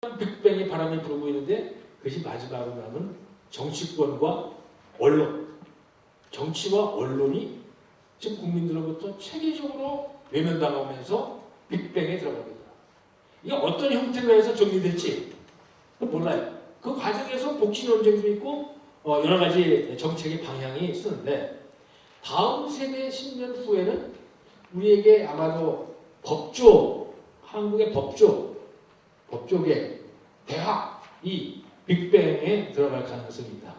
빅뱅의 바람이 불고 있는데 그것이 마지막으로 남은 정치권과 언론, 정치와 언론이 지금 국민들로부터 체계적으로 외면당하면서 빅뱅에 들어갑니다. 이게 어떤 형태로 해서 정리될지 몰라요. 그 과정에서 복지 논쟁도 있고 여러 가지 정책의 방향이 쓰는데 다음 세대 10년 후에는 우리에게 아마도 법조, 한국의 법조계, 대학이 빅뱅에 들어갈 가능성이 있다.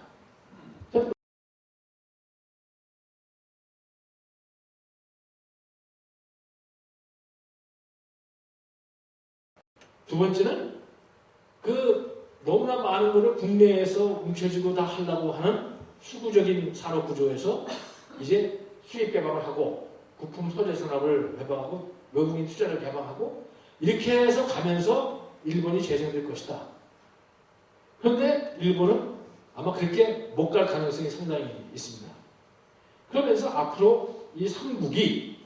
두 번째는 너무나 많은 것을 국내에서 뭉쳐지고 다 하려고 하는 수구적인 산업 구조에서 이제 수입 개방을 하고 부품 소재 산업을 개방하고 외국인 투자를 개방하고 이렇게 해서 가면서 일본이 재생될 것이다. 그런데 일본은 아마 그렇게 못 갈 가능성이 상당히 있습니다. 그러면서 앞으로 이 삼국이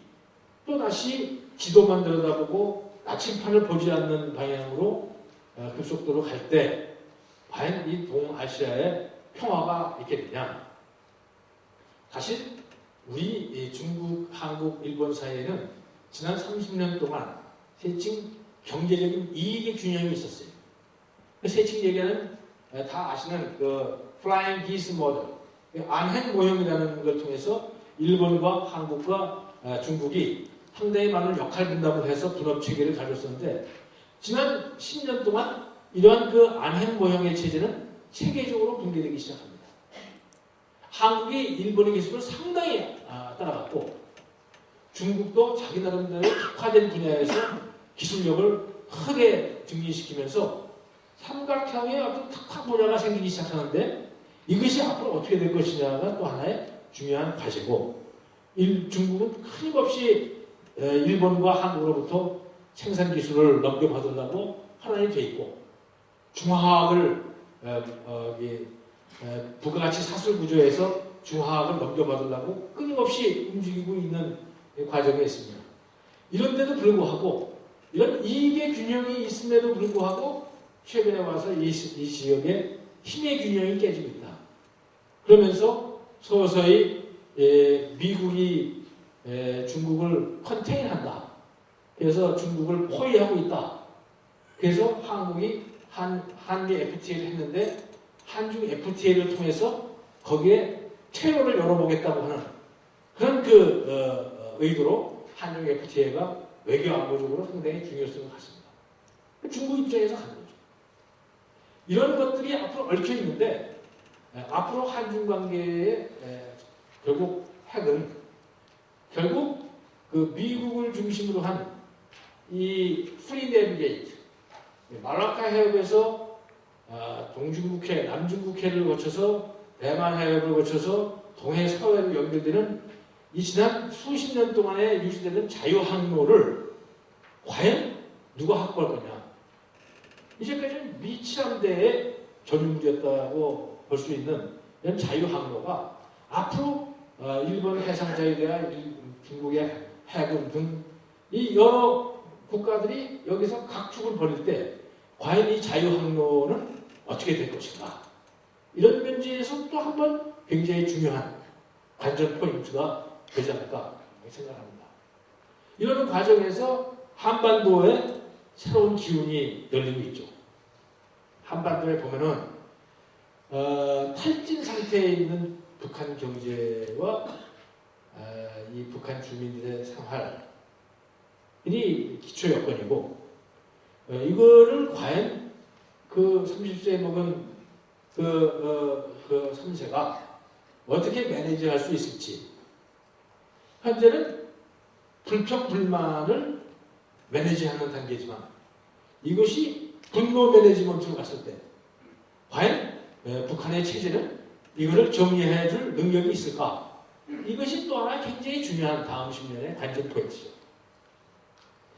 또다시 지도만 들여다보고 나침판을 보지 않는 방향으로 급속도로 갈 때 과연 이 동아시아의 평화가 있게 되냐? 사실 우리 중국, 한국, 일본 사이에는 지난 30년 동안 세칭 경제적인 이익의 균형이 있었어요. 그 세칭 얘기는 다 아시는 그 플라잉 기스 모델, 안행 모형이라는 걸 통해서 일본과 한국과 중국이 상당히 많은 역할 분담을 해서 분업 체계를 가졌었는데 지난 10년 동안 이러한 그 안행 모형의 체제는 체계적으로 붕괴되기 시작합니다. 한국이 일본의 기술을 상당히 따라갔고 중국도 자기 나름대로 특화된 분야에서 기술력을 크게 증진시키면서 삼각형의 어떤 특화 분야가 생기기 시작하는데 이것이 앞으로 어떻게 될 것이냐가 또 하나의 중요한 과제고 중국은 끊임없이 일본과 한국으로부터 생산 기술을 넘겨받으려고 하나이 돼 있고 중화학을 부가가치 사슬 구조에서 중화학을 넘겨받으려고 끊임없이 움직이고 있는 과정에 있습니다. 이런데도 불구하고 이런 이익의 균형이 있음에도 불구하고 최근에 와서 이 지역에 힘의 균형이 깨지고 있다. 그러면서 서서히 미국이 중국을 컨테인한다. 그래서 중국을 포위하고 있다. 그래서 한국이 한미 FTA를 했는데 한중 FTA를 통해서 거기에 퇴로를 열어보겠다고 하는 그런 의도로 한중 FTA가 외교 안보적으로 상당히 중요성을 갖습니다. 중국 입장에서 가는 거죠. 이런 것들이 앞으로 얽혀 있는데 앞으로 한중 관계의 결국 핵은 결국 그 미국을 중심으로 한 이 프리 내비게이트 말라카 해협에서 동중국해, 남중국해를 거쳐서 대만 해협을 거쳐서 동해 서해로 연결되는 이 지난 수십 년 동안에 유지되는 자유항로를 과연 누가 확보할 거냐? 이제까지는 미치함대의 전유물이었다고 볼 수 있는 이런 자유항로가 앞으로 일본 해상자에 대한 중국의 해군 등 이 여러 국가들이 여기서 각축을 벌일 때 과연 이 자유항로는 어떻게 될 것인가? 이런 면에서 또 한 번 굉장히 중요한 관전 포인트가 되지 않을까 생각합니다. 이런 과정에서 한반도에 새로운 기운이 열리고 있죠. 한반도에 보면은 탈진 상태에 있는 북한 경제와 이 북한 주민들의 생활이 기초 여건이고 이거를 과연 그 30세에 먹은 그 3세가 어떻게 매니지할 수 있을지 현재는 불평 불만을 매니지하는 단계지만 이것이 분노 매니지먼트로 갔을 때 과연 북한의 체제는 이거를 정리해 줄 능력이 있을까? 이것이 또 하나 굉장히 중요한 다음 10년의 관전 포인트죠.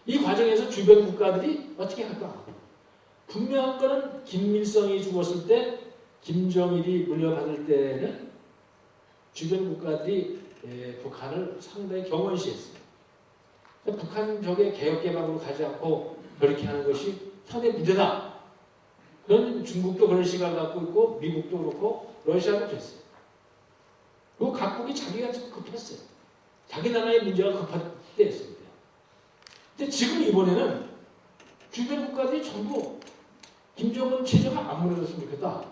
이 과정에서 주변 국가들이 어떻게 할까? 분명한 것은 김일성이 죽었을 때 김정일이 물려받을 때는 주변 국가들이 북한을 상당히 경원시했어요. 북한 적의 개혁개방으로 가지 않고 그렇게 하는 것이 현의 문제다. 그런 중국도 그런 시각을 갖고 있고 미국도 그렇고 러시아도 그랬어요. 그리고 각국이 자기가 좀 급했어요. 자기 나라의 문제가 급할 때였습니다. 근데 지금 이번에는 주변 국가들이 전부 김정은 체제가 안 무너졌으면 좋겠다.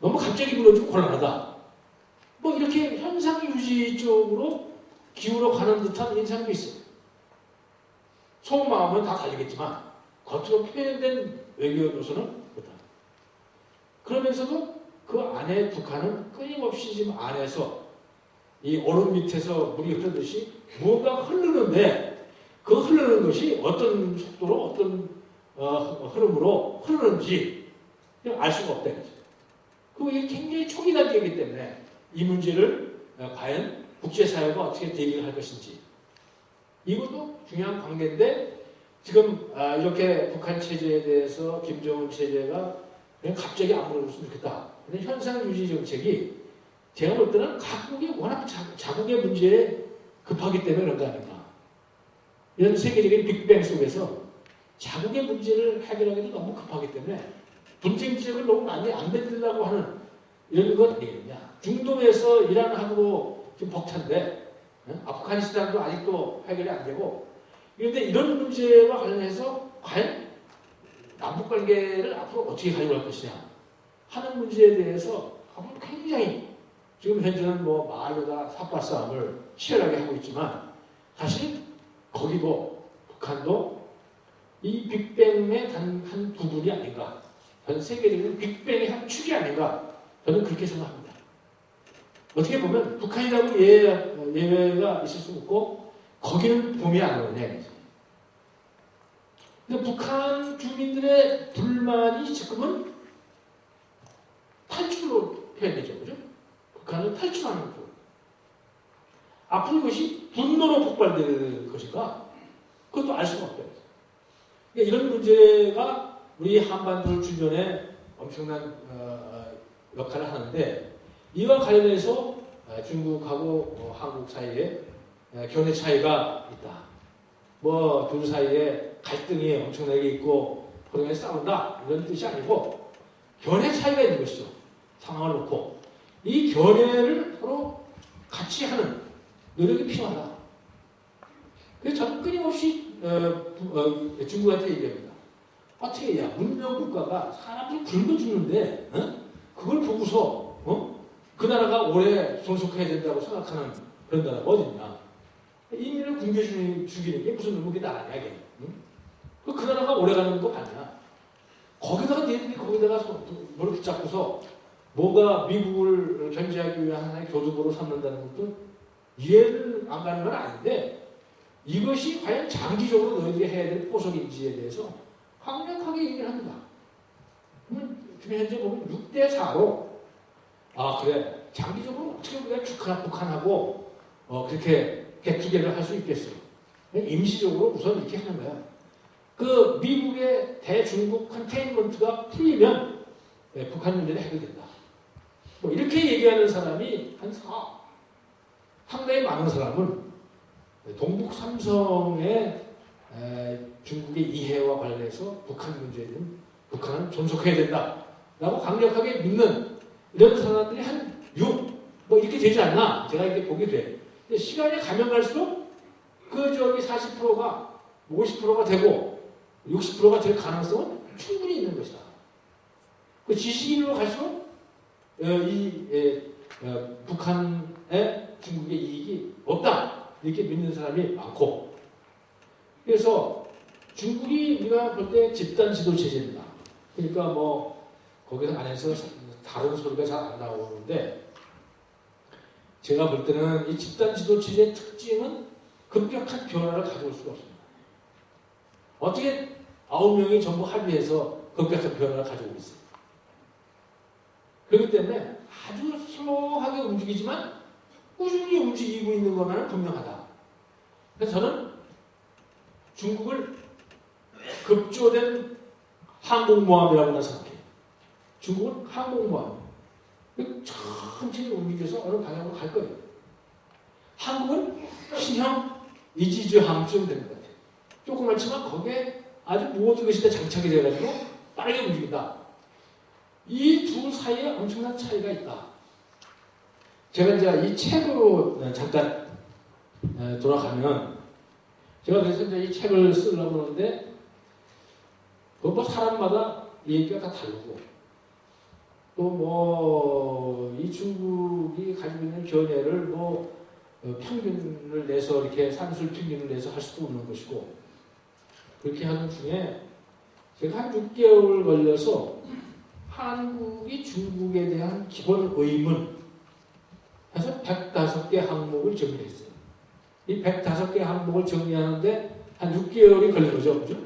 너무 갑자기 무너지고 곤란하다. 뭐 이렇게 현상 유지 쪽으로 기울어 가는 듯한 인상도 있어요. 속마음은 다 다르겠지만 겉으로 표현된 외교로서는 그렇다. 그러면서도 그 안에 북한은 끊임없이 지금 안에서 이 얼음 밑에서 물이 흐르듯이 무언가 흐르는데 그 흐르는 것이 어떤 속도로 어떤 흐름으로 흐르는지 알 수가 없다. 그리고 이게 굉장히 초기 단계이기 때문에 이 문제를 과연 국제사회가 어떻게 대응을 할 것인지 이것도 중요한 관계인데 지금 이렇게 북한 체제에 대해서 김정은 체제가 그냥 갑자기 안 무너졌으면 좋겠다. 근데 현상 유지 정책이 제가 볼 때는 각국이 워낙 자국의 문제에 급하기 때문에 그런 거 아닌가. 이런 세계적인 빅뱅 속에서 자국의 문제를 해결하기도 너무 급하기 때문에 분쟁 지역을 너무 많이 안 만들려고 하는 이런 것 아니겠냐. 중동에서 이란하고 지금 벅찬데 아프가니스탄도 아직도 해결이 안 되고 그런데 이런 문제와 관련해서 과연 남북관계를 앞으로 어떻게 가져갈 것이냐 하는 문제에 대해서 앞으로 굉장히 지금 현재는 뭐 말로다 삿발싸움을 치열하게 하고 있지만 사실 거기도 북한도 이 빅뱅의 단 한 부분이 아닌가. 전 세계적인 빅뱅의 한 축이 아닌가. 저는 그렇게 생각합니다. 어떻게 보면 북한이라고 예외가 있을 수 없고 거기는 봄이 안 오냐. 근데 북한 주민들의 불만이 지금은 탈출로 표현되죠. 그죠? 북한은 탈출하는 거. 앞으로 이것이 분노로 폭발될 것인가? 그것도 알 수가 없어요. 그러니까 이런 문제가 우리 한반도 주변에 엄청난 역할을 하는데 이와 관련해서 중국하고 한국 사이에 견해 차이가 있다. 뭐 둘 사이에 갈등이 엄청나게 있고 그러면 싸운다 이런 뜻이 아니고 견해 차이가 있는 것이죠. 상황을 놓고 이 견해를 서로 같이 하는 노력이 필요하다. 그래서 저는 끊임없이 중국한테 얘기합니다. 어떻게 해야 문명국가가 사람들이 굶어 죽는데 그걸 보고서 그 나라가 오래 존속해야 된다고 생각하는 그런 나라가 어딨냐. 인민을 굶겨 죽이는 게 무슨 의무가 아니야. 그 나라가 오래 가는 거 아니야. 거기다가 얘들이 거기다가 뭘 붙잡고서 뭐가 미국을 견제하기 위한 하나의 교두보로 삼는다는 것도 이해를 안 가는 건 아닌데 이것이 과연 장기적으로 너희들이 해야 될 포석인지에 대해서 강력하게 얘기를 합니다. 지금 현재 보면 6대4로 그래 장기적으로 어떻게 우리가 북한하고 그렇게 개투개를 할 수 있겠어요. 임시적으로 우선 이렇게 하는 거야. 그 미국의 대중국 컨테인먼트가 풀리면 북한 문제는 해결된다. 뭐 이렇게 얘기하는 사람이 상당히 많은 사람은 동북 삼성의 중국의 이해와 관련해서 북한 문제는 북한은 존속해야 된다라고 강력하게 믿는 이런 사람들이 한 6, 뭐 이렇게 되지 않나 제가 이렇게 보게 돼. 근데 시간이 가면 갈수록 그 저기 40%가 50%가 되고 60%가 될 가능성은 충분히 있는 것이다. 그 지식인으로 갈수록 북한의 중국의 이익이 없다 이렇게 믿는 사람이 많고 그래서 중국이 우리가 볼 때 집단 지도 체제입니다. 그러니까 뭐 거기서 안에서 다른 소리가 잘 안 나오는데 제가 볼 때는 이 집단 지도 체제의 특징은 급격한 변화를 가져올 수가 없습니다. 어떻게 9명이 전부 합의해서 급격한 변화를 가져오고 있어요. 그렇기 때문에 아주 슬로우하게 움직이지만 꾸준히 움직이고 있는 것만은 분명하다. 그래서 저는 중국을 급조된 항공모함이라고 생각해요. 중국은 항공모함. 천천히 움직여서 어느 방향으로 갈 거예요. 한국은 신형 이지주 함수면 되는 것 같아요. 조그맣지만 거기에 아주 모든 것이 다 장착이 돼가지고 빠르게 움직인다. 이 둘 사이에 엄청난 차이가 있다. 제가 이제 이 책으로 잠깐 돌아가면, 제가 그래서 이제 이 책을 쓰려고 하는데, 뭐 사람마다 얘기가 다 다르고, 또 뭐, 이 중국이 가지고 있는 견해를 뭐, 평균을 내서 이렇게 산술 평균을 내서 할 수도 없는 것이고, 그렇게 하는 중에 제가 한 6개월 걸려서 한국이 중국에 대한 기본 의문 해서 105개 항목을 정리했어요. 이 105개 항목을 정리하는데 한 6개월이 걸린 거죠. 그죠?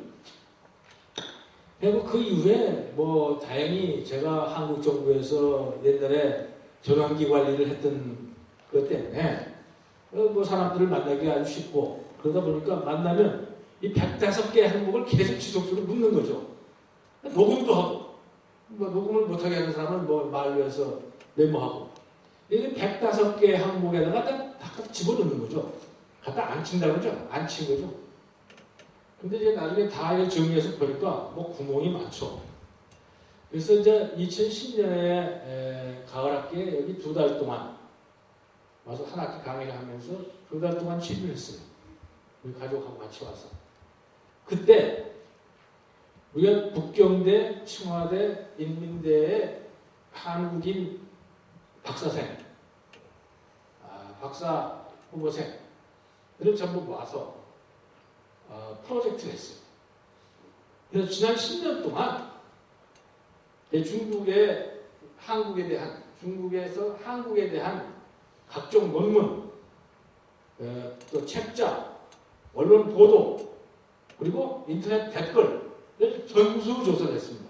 그리고 그 이후에 뭐 다행히 제가 한국 정부에서 옛날에 전환기 관리를 했던 것 때문에 뭐 사람들을 만나기가 아주 쉽고, 그러다 보니까 만나면 이 105개 항목을 계속 지속적으로 묻는 거죠. 녹음도 하고, 뭐 녹음을 못하게 하는 사람은 뭐 말로 해서 메모하고, 이 105개 항목에다가 다 집어넣는 거죠. 갖다 안 친다고 그러죠. 안 친 거죠. 근데 이제 나중에 다 정리해서 보니까 뭐 구멍이 많죠. 그래서 이제 2010년에 가을 학기에 여기 2달 동안 와서 한 학기 강의를 하면서 2달 동안 취임을 했어요. 우리 가족하고 같이 와서. 그때 우리가 북경대,清华대, 인민대의 한국인 박사생, 박사 후보생들을 전부 와서 프로젝트를 했어요. 그래서 지난 10년 동안 중국에서 한국에 대한 각종 논문, 또 책자, 언론 보도, 그리고 인터넷 댓글을 전수조사를 했습니다.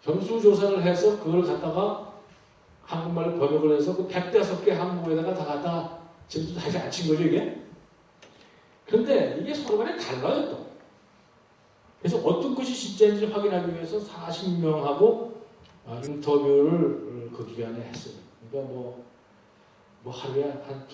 전수조사를 해서 그걸 갖다가 한국말로 번역을 해서 그 105개 항목에다가 다 갖다가 지금 다시 안 친 거죠, 이게? 그런데 이게 서로 간에 달라요, 또. 그래서 어떤 것이 진짜인지 확인하기 위해서 40명하고 인터뷰를 그 기간에 했어요. 그러니까 뭐 하루에 한